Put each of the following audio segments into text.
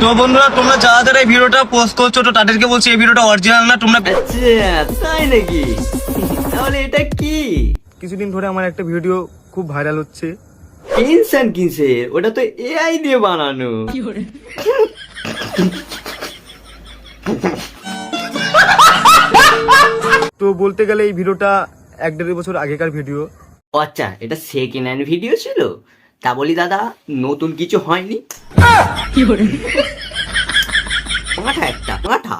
তো বন্ধুরা তোমরা যারা যারা এই ভিডিওটা পোস্ট করছো তো তাদেরকে বলছি এই ভিডিওটা অরিজিনাল না, তোমরা আচ্ছা তাই নাকি? তাহলে এটা কি? কিছুদিন ধরে আমার একটা ভিডিও খুব ভাইরাল হচ্ছে। টেনশন কিসে? ওটা তো এআই দিয়ে বানানো। তো বলতে গেলে এই ভিডিওটা 1-1.5 বছর আগেকার ভিডিও। আচ্ছা, এটা সেকেন্ড হ্যান্ড ভিডিও ছিল? তা বলি দাদা, নতুন কিছু হয়নি? পাঠা একটা পাঠা।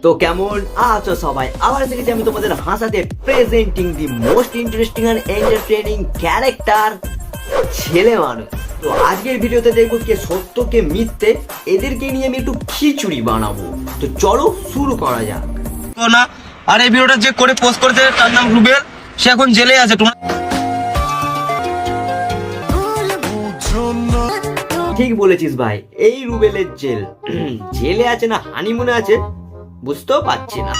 তো কেমন আছো সবাই? আবার দেখেছি আমি তোমাদের হাসাতে presenting the most interesting and entertaining character ছেলে মানুষ। তো আজকের ভিডিওতে দেখবো কে সত্য কে মিথ্যে, এদেরকে নিয়ে আমি একটু খিচুড়ি বানাবো। তো চলো শুরু করা যাক। তো না, আর এই ভিডিওটা যে করে পোস্ট করেছে তার নাম রুবেল, সে এখন জেলে আছে। তোমরা ঠিক বলেছিস ভাই, এই রুবেলের জেল। জেলে আছে না হানিমুনে আছে বুঝতেও পারছি না।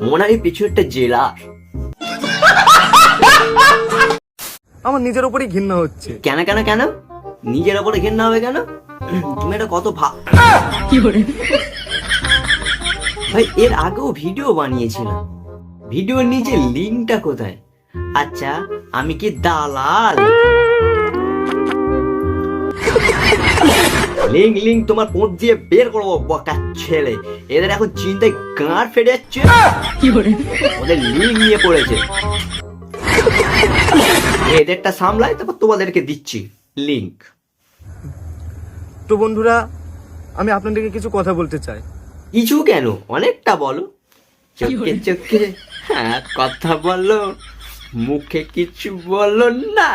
মোনারি পিছু একটা জেলা। আমার নিজের উপরই ঘৃণা হচ্ছে। কেন কেন কেন নিজের ওপরে ঘেন্না হবে কেন? তুমি এটা কত ভাই, এর আগেও ভিডিও বানিয়েছিলাম। ভিডিওর নিচে লিঙ্কটা কোথায়? আচ্ছা, আমি কি দালাল? লিঙ্ক তোমার পোঁত দিয়ে বের করবো বকা ছেলে। এদের এখন চিন্তায় গাঁড় ফেটে যাচ্ছে। ওদের লিঙ্ক নিয়ে পড়েছে, এদেরটা সামলায়, তারপর তোমাদেরকে দিচ্ছি লিঙ্ক। তো বন্ধুরা, আমি আপনাদেরকে কিছু কথা বলতে চাই। কিছু কেন, অনেকটা বলো। চোখে চোখে হ্যাঁ কথা বলো, মুখে কিছু বলো না।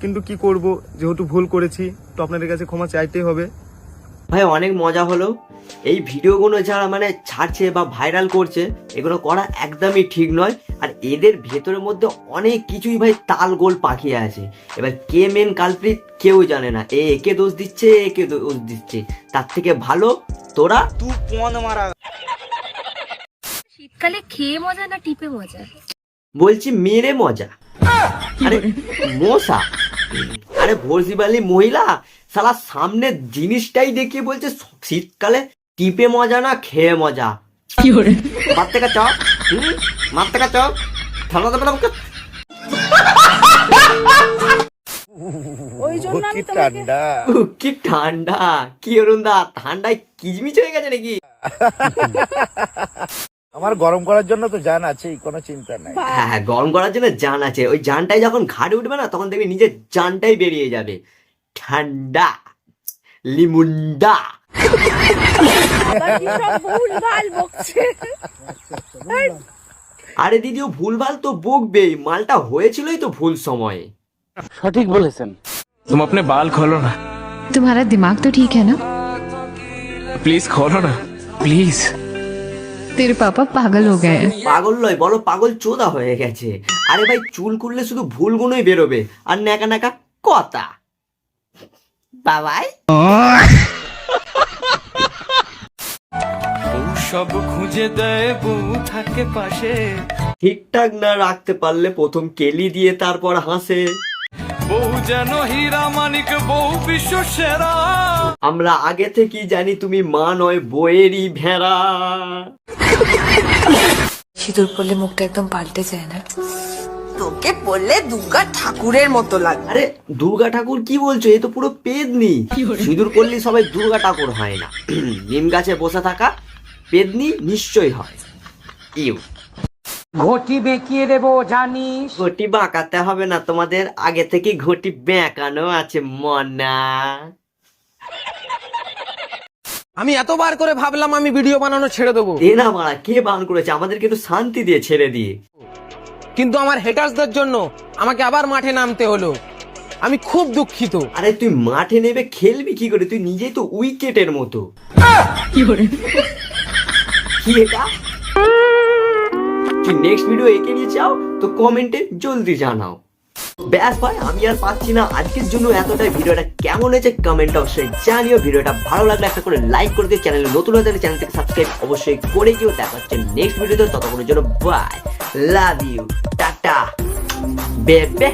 কিন্তু কি করব, যেহেতু ভুল করেছি তো আপনাদের কাছে ক্ষমা চাইতেই হবে। ভাই অনেক মজা হলো। এই ভিডিওগুলো যারা মানে ছাড়ছে বা ভাইরাল করছে, এগুলো করা একদমই ঠিক নয়। আর এদের ভেতরের মধ্যে অনেক কিছুই ভাই তাল গোল পাকিয়ে আছে। এবার কে মেন কালপ্রিট কেউ জানে না। একে দোষ দিচ্ছে, একে দোষ দিচ্ছে। তার থেকে ভালো তোরা শীতকালে খেয়ে মজা না টিপে মজা? বলছি মেরে মজা। আরে মশা, আরে ভর্জিবালি মহিলা সালা সামনে জিনিসটাই দেখিয়ে বলছে শীতকালে টিপে মজা না খেয়ে মজা। মারতে কা চপ, মারতে কা চপ, ঠান্ডা দেবে না। কি ঠান্ডা, কি অরুণ দা, ঠান্ডায় কিজমিচ হয়ে গেছে নাকি? আমার গরম করার জন্য তো জান আছে, কোনো চিন্তা নাই। হ্যাঁ, গরম করার জন্য জান আছে। ওই জানটাই যখন ঘাড়ে উঠবে না, তখন দেখবি নিজের জানটাই বেরিয়ে যাবে। ঠান্ডা লিমুন্ডা। আরে দিদি, ও ভুলভাল তো বকবেই, মালটা হয়েছিলই তো ভুল সময়ে। সঠিক বলেছেন। तुम अपने बाल खोलो ना, तुम्हारा दिमाग तो ठीक है ना? प्लीज खोलो ना प्लीज। तेरे पापा पागल हो गए हैं। পাগল নয়, বলো পাগল চোদা হয়ে গেছে। আরে ভাই, চুল করলে শুধু ভুল গুণই বেরোবে আর ন্যাকা ন্যাকা কথা। বাবাই সব খুঁজে দেয় বউ থাকে পাশে, ঠিকঠাক না রাখতে পারলে প্রথম কেলি দিয়ে তারপর হাসে। বউ যেন হীরা মানিক, বউ বিশ্ব সেরা। আমরা আগে থেকেই জানি তুমি মা নয়, বইয়েরই ভেড়া। সিঁদুর পরলে মুখটা একদম পাল্টে যায় না? তোকে পরলে দুর্গা ঠাকুরের মতো লাগে। আরে দুর্গা ঠাকুর কি বলছো? এ তো পুরো পেদনি। সিঁদুর করলে সবাই দুর্গা ঠাকুর হয় না। নিম গাছে বসে থাকা পেদনি নিশ্চয়ই হয়। ইউ ঘটি বেঁকিয়ে দেবো জানিস? ঘটি বাঁকাতে হবে না তোমাদের, আগে থেকে ঘটি বেঁকানো আছে মনা। আমি এতবার করে ভাবলাম আমি ভিডিও বানানো ছেড়ে দেবো, এ না মারা, কে বান করেছে? আমাদেরকে একটু শান্তি দিয়ে ছেড়ে দিয়ে। কিন্তু আমার হেটার্সদের জন্য আমাকে আবার মাঠে নামতে হলো। আমি খুব দুঃখিত। আরে তুই মাঠে নেবে খেলবি কি করে? তুই নিজেই তো উইকেটের মতো। কি এটা? তুই নেক্সট ভিডিও এঁকে নিয়ে চাও তো কমেন্টে জলদি জানাও। ব্যাস ভাই, আমি আর পাচ্ছি না, আজকের জন্য এতটাই। ভিডিওটা কেমন হয়েছে কমেন্ট অবশ্যই জানিও। ভিডিওটা ভালো লাগলে একটা করে লাইক করে দিও, চ্যানেলে নতুন হয়ে থাকলে চ্যানেলটাকে সাবস্ক্রাইব অবশ্যই করে দিও। দেখা হচ্ছে নেক্সট ভিডিওতে, ততক্ষণের জন্য বাই, লাভ ইউ, টাটা বেবে।